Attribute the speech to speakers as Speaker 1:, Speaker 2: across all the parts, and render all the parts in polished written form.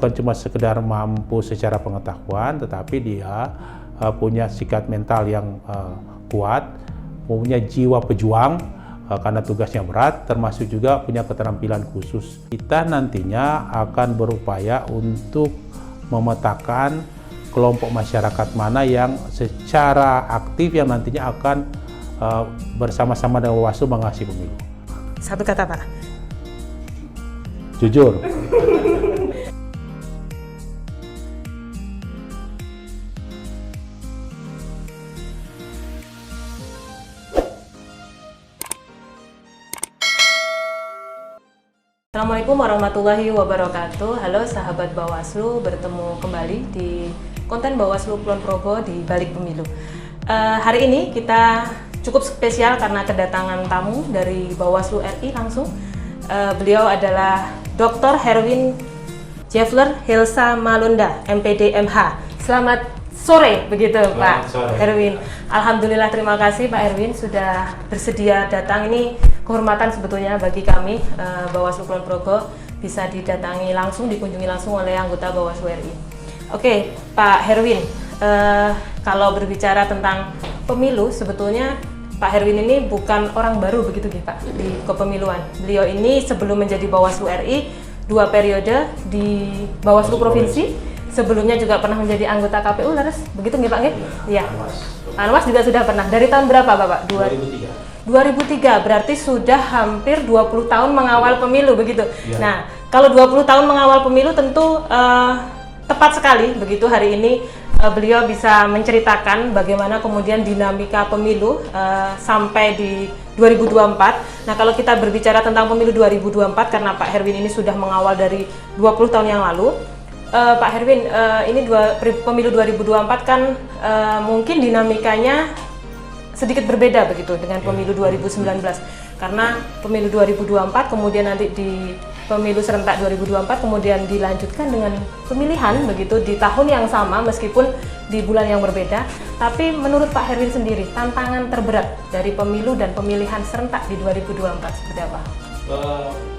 Speaker 1: bukan cuma sekedar mampu secara pengetahuan, tetapi dia punya sikap mental yang kuat, punya jiwa pejuang karena tugasnya berat, termasuk juga punya keterampilan khusus. Kita nantinya akan berupaya untuk memetakan kelompok masyarakat mana yang secara aktif yang nantinya akan bersama-sama dengan Bawaslu mengawasi pemilu.
Speaker 2: Satu kata, Pak.
Speaker 1: Jujur.
Speaker 2: Assalamualaikum warahmatullahi wabarakatuh. Halo sahabat Bawaslu, bertemu kembali di konten Bawaslu Kulon Progo di Balik Pemilu. Hari ini kita cukup spesial karena kedatangan tamu dari Bawaslu RI langsung. Beliau adalah Dr. Herwin Jeffler Hilsa Malunda, MPD MH. Selamat sore begitu Pak Herwin. Alhamdulillah, terima kasih Pak Herwin sudah bersedia datang. Ini kehormatan sebetulnya bagi kami Bawaslu Kulon Progo bisa didatangi langsung, dikunjungi langsung oleh anggota Bawaslu RI. Oke, Pak Herwin, kalau berbicara tentang pemilu, sebetulnya Pak Herwin ini bukan orang baru begitu Pak di kepemiluan. Beliau ini sebelum menjadi Bawaslu RI 2 periode di Bawaslu Provinsi. Sebelumnya juga pernah menjadi anggota KPU, laras begitu nggih Pak nggih? Iya. Anwas juga sudah pernah. Dari tahun berapa Bapak?
Speaker 1: 2003.
Speaker 2: 2003, berarti sudah hampir 20 tahun mengawal pemilu begitu.
Speaker 1: Ya.
Speaker 2: Nah, kalau 20 tahun mengawal pemilu tentu tepat sekali begitu hari ini beliau bisa menceritakan bagaimana kemudian dinamika pemilu sampai di 2024. Nah, kalau kita berbicara tentang pemilu 2024 karena Pak Herwin ini sudah mengawal dari 20 tahun yang lalu. Pak Herwin, ini pemilu 2024 kan mungkin dinamikanya sedikit berbeda begitu dengan pemilu 2019 karena pemilu 2024 kemudian nanti di pemilu serentak 2024 kemudian dilanjutkan dengan pemilihan begitu di tahun yang sama meskipun di bulan yang berbeda. Tapi menurut Pak Herwin sendiri tantangan terberat dari pemilu dan pemilihan serentak di 2024 seperti apa?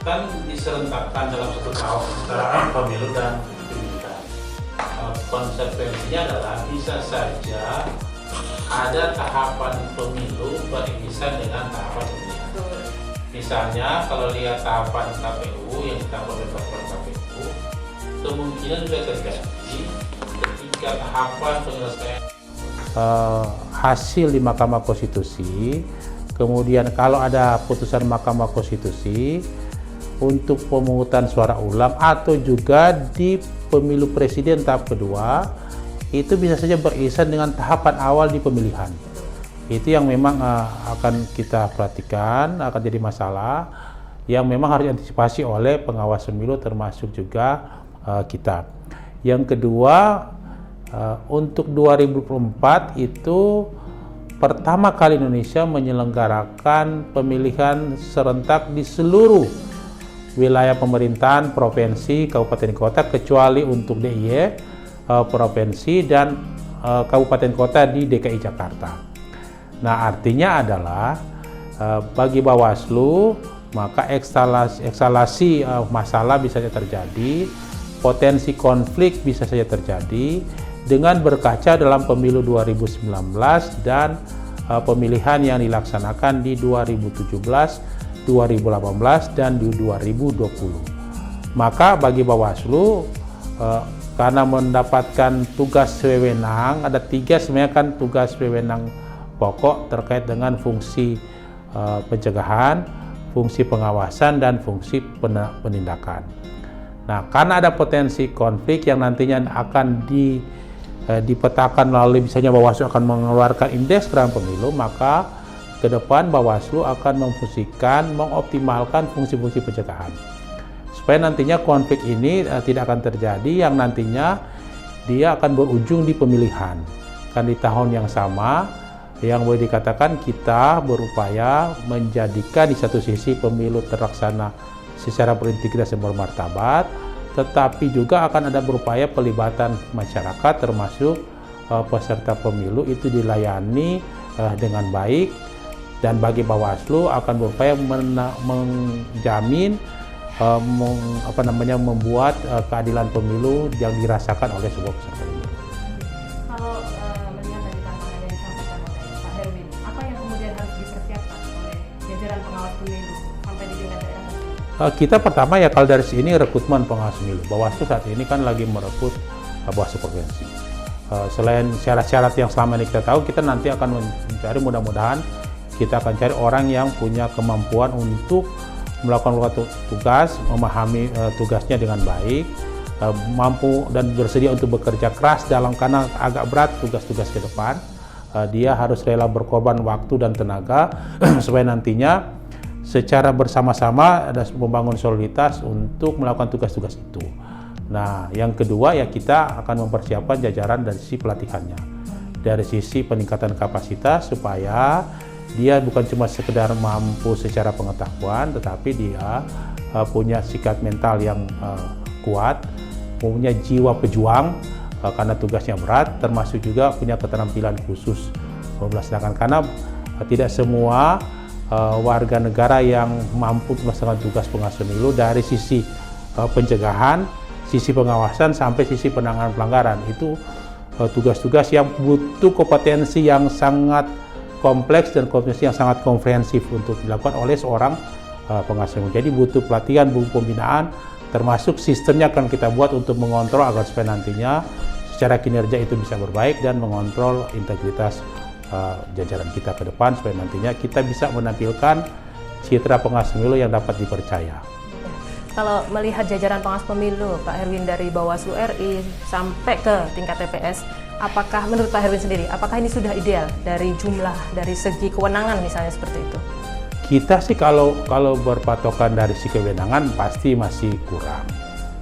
Speaker 1: Kan diserentakkan dalam satu tahun antara pemilu dan pemilihan. Konsekuensinya adalah bisa saja ada tahapan pemilu beririsan dengan tahapan pemilihan. Misalnya kalau lihat tahapan KPU yang ditambah oleh peraturan KPU, kemungkinan juga terjadi ketika tahapan penyelesaian hasil di Mahkamah Konstitusi, kemudian kalau ada putusan Mahkamah Konstitusi untuk pemungutan suara ulang atau juga di pemilu presiden tahap kedua, itu bisa saja beririsan dengan tahapan awal di pemilihan. Itu yang memang akan kita perhatikan, akan jadi masalah yang memang harus diantisipasi oleh pengawas pemilu termasuk juga kita. Yang kedua, untuk 2024 itu pertama kali Indonesia menyelenggarakan pemilihan serentak di seluruh wilayah pemerintahan provinsi, kabupaten kota kecuali untuk DIY provinsi dan kabupaten kota di DKI Jakarta. Nah, artinya adalah bagi Bawaslu maka ekskalasi masalah bisa saja terjadi, potensi konflik bisa saja terjadi dengan berkaca dalam pemilu 2019 dan pemilihan yang dilaksanakan di 2017, 2018 dan di 2020. Maka bagi Bawaslu karena mendapatkan tugas wewenang, ada 3 sebenarnya kan tugas wewenang pokok terkait dengan fungsi pencegahan, fungsi pengawasan, dan fungsi penindakan. Nah, karena ada potensi konflik yang nantinya akan dipetakan melalui misalnya Bawaslu akan mengeluarkan indeks dalam pemilu, maka ke depan Bawaslu akan memfungsikan, mengoptimalkan fungsi-fungsi pencegahan. Supaya nantinya konflik ini tidak akan terjadi yang nantinya dia akan berujung di pemilihan. Kan di tahun yang sama, yang boleh dikatakan kita berupaya menjadikan di satu sisi pemilu terlaksana secara berintegritas dan bermartabat, tetapi juga akan ada berupaya pelibatan masyarakat termasuk peserta pemilu itu dilayani dengan baik, dan bagi Bawaslu akan berupaya menjamin membuat keadilan pemilu yang dirasakan oleh sebuah peserta pemilu.
Speaker 2: Kalau melihat dari tantangan yang disampaikan oleh Pak Herwin, apa yang kemudian harus dipersiapkan oleh jajaran pengawas pemilu sampai di tingkat daerah?
Speaker 1: Kita pertama ya kalau dari sini rekrutmen pengawas pemilu. Bawaslu saat ini kan lagi merekrut Bawaslu provinsi. Selain syarat-syarat yang selama ini kita tahu, kita nanti akan mencari, mudah-mudahan kita akan cari orang yang punya kemampuan untuk melakukan tugas, memahami tugasnya dengan baik, mampu dan bersedia untuk bekerja keras karena agak berat tugas-tugas ke depan. Dia harus rela berkorban waktu dan tenaga supaya nantinya secara bersama-sama ada membangun soliditas untuk melakukan tugas-tugas itu. Nah, yang kedua ya kita akan mempersiapkan jajaran dari sisi pelatihannya, dari sisi peningkatan kapasitas supaya dia bukan cuma sekedar mampu secara pengetahuan, tetapi dia punya sikap mental yang kuat, punya jiwa pejuang karena tugasnya berat, termasuk juga punya keterampilan khusus melaksanakan, karena tidak semua warga negara yang mampu melaksanakan tugas pengawas pemilu dari sisi pencegahan, sisi pengawasan sampai sisi penanganan pelanggaran. Itu tugas-tugas yang butuh kompetensi yang sangat kompleks dan kompetensi yang sangat komprehensif untuk dilakukan oleh seorang pengawas pemilu. Jadi butuh pelatihan, butuh pembinaan, termasuk sistemnya akan kita buat untuk mengontrol agar supaya nantinya secara kinerja itu bisa berbaik dan mengontrol integritas jajaran kita ke depan supaya nantinya kita bisa menampilkan citra pengawas pemilu yang dapat dipercaya.
Speaker 2: Kalau melihat jajaran pengawas pemilu, Pak Herwin, dari Bawaslu RI sampai ke tingkat TPS, apakah menurut Pak Herwin sendiri, apakah ini sudah ideal dari jumlah, dari segi kewenangan misalnya seperti itu?
Speaker 1: Kita sih kalau berpatokan dari segi kewenangan pasti masih kurang.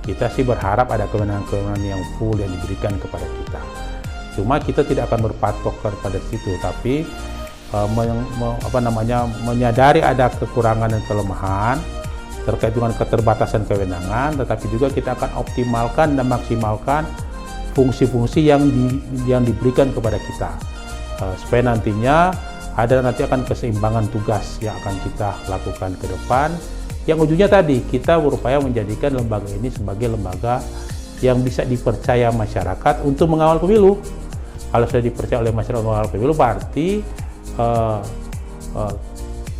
Speaker 1: Kita sih berharap ada kewenangan-kewenangan yang full yang diberikan kepada kita. Cuma kita tidak akan berpatok kepada situ, tapi menyadari ada kekurangan dan kelemahan terkait dengan keterbatasan kewenangan, tetapi juga kita akan optimalkan dan maksimalkan fungsi-fungsi yang diberikan kepada kita supaya nantinya nanti akan keseimbangan tugas yang akan kita lakukan ke depan, yang ujungnya tadi kita berupaya menjadikan lembaga ini sebagai lembaga yang bisa dipercaya masyarakat untuk mengawal pemilu. Kalau sudah dipercaya oleh masyarakat mengawal pemilu, berarti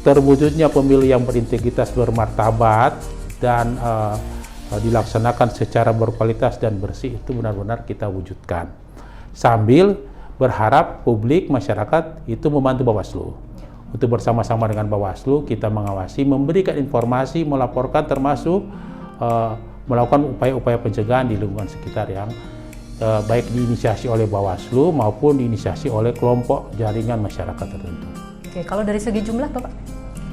Speaker 1: terwujudnya pemilu yang berintegritas, bermartabat, dan dilaksanakan secara berkualitas dan bersih itu benar-benar kita wujudkan. Sambil berharap publik, masyarakat itu membantu Bawaslu. Untuk bersama-sama dengan Bawaslu kita mengawasi, memberikan informasi, melaporkan, termasuk melakukan upaya-upaya pencegahan di lingkungan sekitar yang baik diinisiasi oleh Bawaslu maupun diinisiasi oleh kelompok jaringan masyarakat tertentu.
Speaker 2: Oke, kalau dari segi jumlah Bapak,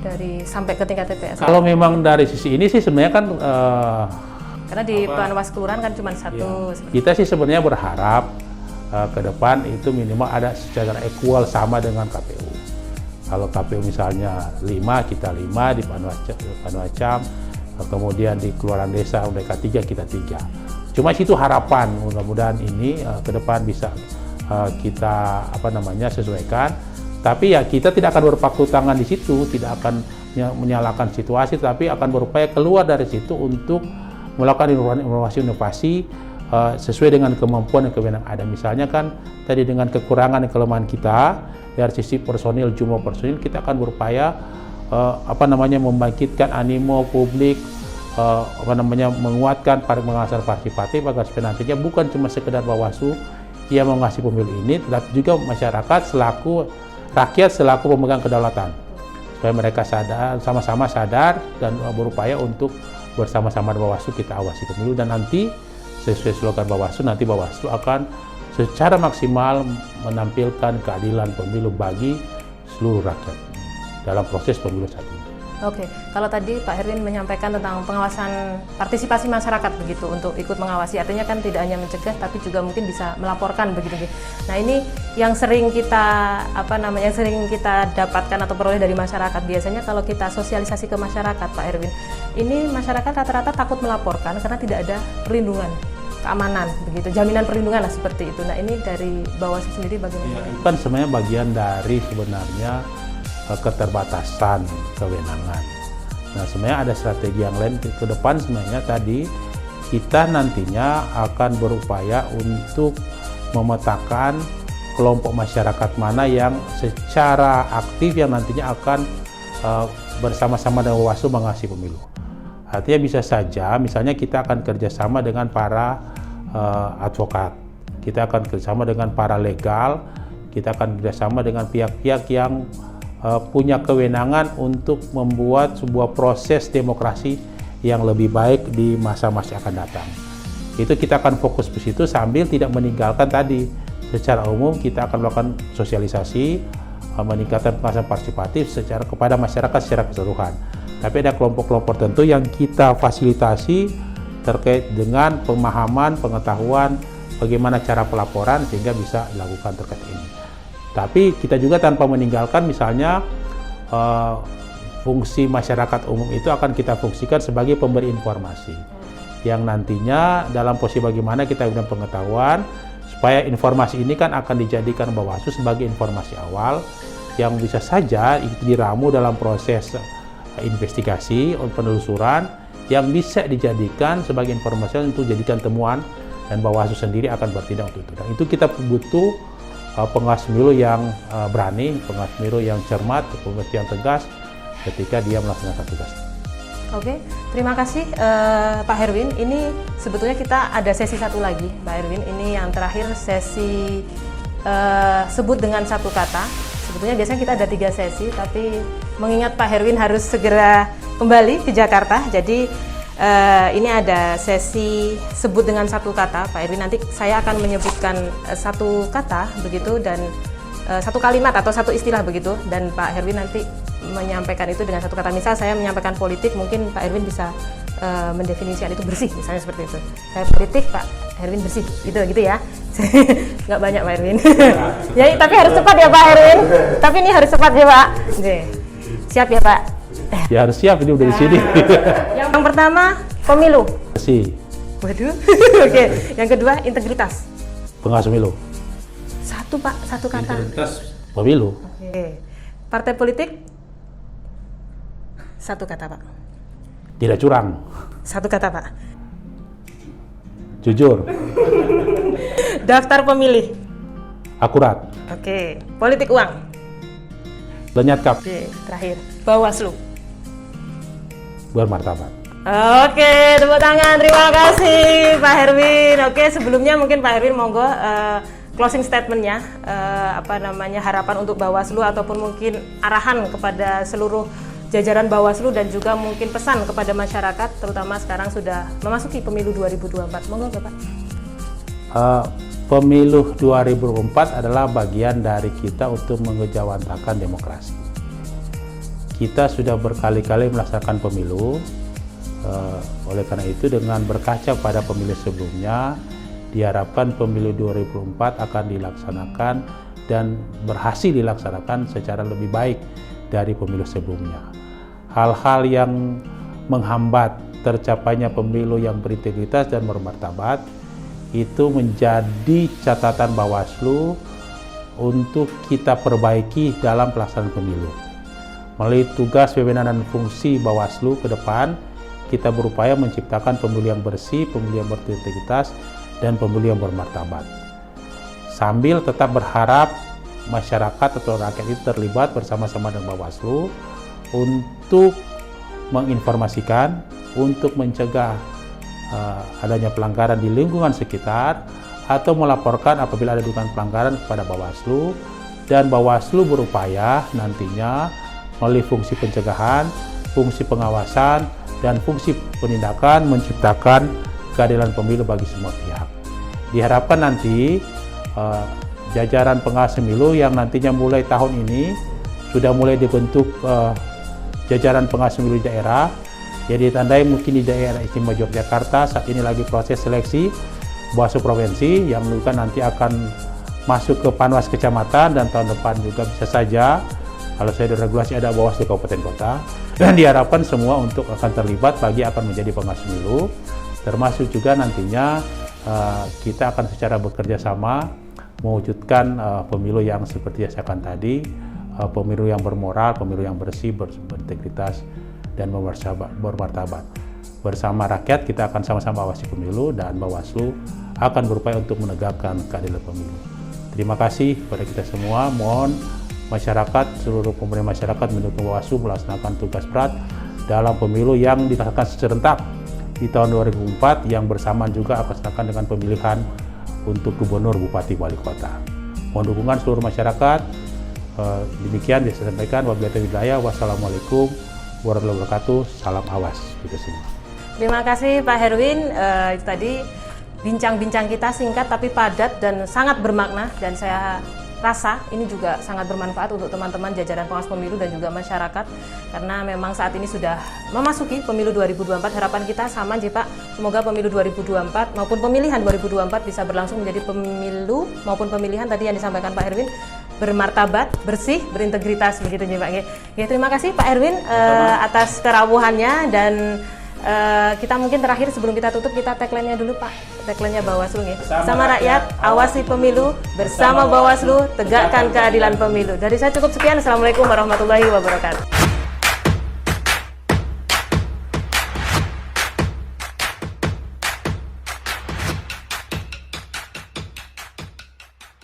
Speaker 2: dari sampai ke tingkat TPS?
Speaker 1: Kalau memang dari sisi ini sih sebenarnya kan
Speaker 2: karena di Panwas Kelurahan kan cuma satu.
Speaker 1: Ya, kita sih sebenarnya berharap ke depan itu minimal ada secara equal sama dengan KPU. Kalau KPU misalnya 5, kita 5 di Panwascam, kemudian di Kelurahan Desa mereka 3, kita 3. Cuma itu harapan, mudah-mudahan ini ke depan bisa kita sesuaikan. Tapi ya kita tidak akan berpaku tangan di situ, tidak akan menyalahkan situasi, tapi akan berupaya keluar dari situ untuk melakukan inovasi-inovasi sesuai dengan kemampuan dan kewenangan ada. Misalnya kan tadi dengan kekurangan dan kelemahan kita dari sisi personil, jumlah personil, kita akan berupaya membangkitkan animo publik, menguatkan pengawasan partisipatif agar supaya nantinya bukan cuma sekedar Bawaslu yang mengawasi pemilu ini, tetapi juga masyarakat selaku rakyat selaku pemegang kedaulatan, supaya mereka sadar, sama-sama sadar dan berupaya untuk bersama-sama Bawaslu kita awasi pemilu, dan nanti sesuai slogan Bawaslu, nanti Bawaslu akan secara maksimal menampilkan keadilan pemilu bagi seluruh rakyat dalam proses pemilu saat ini.
Speaker 2: Oke, kalau tadi Pak Herwin menyampaikan tentang pengawasan partisipasi masyarakat begitu untuk ikut mengawasi, artinya kan tidak hanya mencegah tapi juga mungkin bisa melaporkan begitu. Nah, ini yang sering kita sering kita dapatkan atau peroleh dari masyarakat. Biasanya kalau kita sosialisasi ke masyarakat, Pak Herwin, ini masyarakat rata-rata takut melaporkan karena tidak ada perlindungan, keamanan begitu, jaminan perlindungan lah seperti itu. Nah, ini dari Bawaslu sendiri bagaimana?
Speaker 1: Ya, kan sebenarnya bagian dari sebenarnya keterbatasan kewenangan. Nah, sebenarnya ada strategi yang lain ke depan. Sebenarnya tadi kita nantinya akan berupaya untuk memetakan kelompok masyarakat mana yang secara aktif yang nantinya akan bersama-sama dengan Bawaslu mengawasi pemilu. Artinya bisa saja misalnya kita akan kerjasama dengan para advokat, kita akan kerjasama dengan para legal, kita akan kerjasama dengan pihak-pihak yang punya kewenangan untuk membuat sebuah proses demokrasi yang lebih baik di masa-masa akan datang. Itu kita akan fokus ke situ sambil tidak meninggalkan tadi. Secara umum kita akan melakukan sosialisasi, meningkatkan pengawasan partisipatif kepada masyarakat secara keseluruhan. Tapi ada kelompok-kelompok tertentu yang kita fasilitasi terkait dengan pemahaman, pengetahuan, bagaimana cara pelaporan sehingga bisa dilakukan terkait ini. Tapi kita juga tanpa meninggalkan misalnya fungsi masyarakat umum itu akan kita fungsikan sebagai pemberi informasi yang nantinya dalam posisi bagaimana kita berikan pengetahuan supaya informasi ini kan akan dijadikan Bawaslu sebagai informasi awal yang bisa saja diramu dalam proses investigasi penelusuran yang bisa dijadikan sebagai informasi untuk dijadikan temuan dan Bawaslu sendiri akan bertindak untuk itu. Dan itu kita butuh pengawas pemilu yang berani, pengawas pemilu yang cermat, pengawas yang tegas ketika dia melaksanakan tugas.
Speaker 2: Oke, terima kasih Pak Herwin. Ini sebetulnya kita ada sesi satu lagi, Pak Herwin. Ini yang terakhir sesi sebut dengan satu kata. Sebetulnya biasanya kita ada 3 sesi, tapi mengingat Pak Herwin harus segera kembali ke Jakarta, jadi ini ada sesi sebut dengan satu kata, Pak Herwin. Nanti saya akan menyebutkan satu kata begitu dan satu kalimat atau satu istilah begitu, dan Pak Herwin nanti menyampaikan itu dengan satu kata. Misal saya menyampaikan politik, mungkin Pak Herwin bisa mendefinisikan itu bersih, misalnya seperti itu. Saya politik, Pak Herwin bersih, gitu ya. Nggak banyak Pak Herwin. Ya, tapi harus cepat ya Pak Herwin. Tapi ini harus cepat ya Pak. Siap ya Pak?
Speaker 1: Ya harus siap, ini udah di sini.
Speaker 2: Yang pertama, pemilu.
Speaker 1: Si.
Speaker 2: Waduh. Oke. Yang kedua, integritas.
Speaker 1: Pengawas pemilu.
Speaker 2: Satu Pak, satu kata.
Speaker 1: Integritas pemilu.
Speaker 2: Oke. Partai politik. Satu kata Pak.
Speaker 1: Tidak curang.
Speaker 2: Satu kata Pak.
Speaker 1: Jujur.
Speaker 2: Daftar pemilih.
Speaker 1: Akurat.
Speaker 2: Oke. Politik uang.
Speaker 1: Lenyatkan.
Speaker 2: Oke. Terakhir, Bawaslu.
Speaker 1: Bermartabat.
Speaker 2: Oke, tepuk tangan. Terima kasih Pak Herwin. Oke, sebelumnya mungkin Pak Herwin monggo closing statementnya, harapan untuk Bawaslu ataupun mungkin arahan kepada seluruh jajaran Bawaslu dan juga mungkin pesan kepada masyarakat, terutama sekarang sudah memasuki pemilu 2024. Monggo Bapak.
Speaker 1: Pemilu 2024 adalah bagian dari kita untuk mengejawantakan demokrasi. Kita sudah berkali-kali melaksanakan pemilu, oleh karena itu dengan berkaca pada pemilu sebelumnya, diharapkan pemilu 2024 akan dilaksanakan dan berhasil dilaksanakan secara lebih baik dari pemilu sebelumnya. Hal-hal yang menghambat tercapainya pemilu yang berintegritas dan bermartabat itu menjadi catatan Bawaslu untuk kita perbaiki dalam pelaksanaan pemilu. Melalui tugas, wewenang, dan fungsi Bawaslu ke depan, kita berupaya menciptakan pemilu yang bersih, pemilu yang berintegritas, dan pemilu yang bermartabat. Sambil tetap berharap masyarakat atau rakyat itu terlibat bersama-sama dengan Bawaslu untuk menginformasikan, untuk mencegah adanya pelanggaran di lingkungan sekitar atau melaporkan apabila ada dugaan pelanggaran kepada Bawaslu, dan Bawaslu berupaya nantinya melalui fungsi pencegahan, fungsi pengawasan, dan fungsi penindakan menciptakan keadilan pemilu bagi semua pihak. Diharapkan nanti jajaran pengawas pemilu yang nantinya mulai tahun ini sudah mulai dibentuk jajaran pengawas pemilu di daerah. Jadi ditandai mungkin di daerah istimewa Yogyakarta saat ini lagi proses seleksi Bawaslu provinsi yang menunjukkan nanti akan masuk ke Panwas kecamatan, dan tahun depan juga bisa saja kalau saya regulasi ada Bawaslu kabupaten kota, dan diharapkan semua untuk akan terlibat bagi akan menjadi pengawas pemilu, termasuk juga nantinya kita akan secara bekerja sama mewujudkan pemilu yang seperti yang saya katakan tadi, pemilu yang bermoral, pemilu yang bersih, berintegritas, dan bermartabat. Bersama rakyat kita akan sama-sama awasi pemilu dan Bawaslu akan berupaya untuk menegakkan keadilan pemilu. Terima kasih kepada kita semua. Mohon masyarakat, seluruh komponen masyarakat mendukung Bawaslu melaksanakan tugas berat dalam pemilu yang dilaksanakan serentak di tahun 2004 yang bersamaan juga akan dilaksanakan dengan pemilihan untuk gubernur, bupati, wali kota. Mohon dukungan seluruh masyarakat. Demikian yang saya sampaikan. Wabillahi hidayah. Wassalamualaikum warahmatullahi wabarakatuh. Salam awas kita semua.
Speaker 2: Terima kasih Pak Herwin. Itu tadi bincang-bincang kita singkat tapi padat dan sangat bermakna, dan saya rasa ini juga sangat bermanfaat untuk teman-teman jajaran pengawas pemilu dan juga masyarakat, karena memang saat ini sudah memasuki pemilu 2024. Harapan kita sama aja Pak, semoga pemilu 2024 maupun pemilihan 2024 bisa berlangsung menjadi pemilu maupun pemilihan tadi yang disampaikan Pak Herwin bermartabat, bersih, berintegritas, begitu ya Pak. Ya, terima kasih Pak Herwin atas kerawuhannya, dan kita mungkin terakhir sebelum kita tutup, kita tagline-nya dulu Pak, tagline-nya Bawaslu ya. Bersama rakyat, awasi pemilu, bersama Bawaslu, tegakkan keadilan pemilu. Dari saya cukup sekian, Assalamualaikum warahmatullahi wabarakatuh.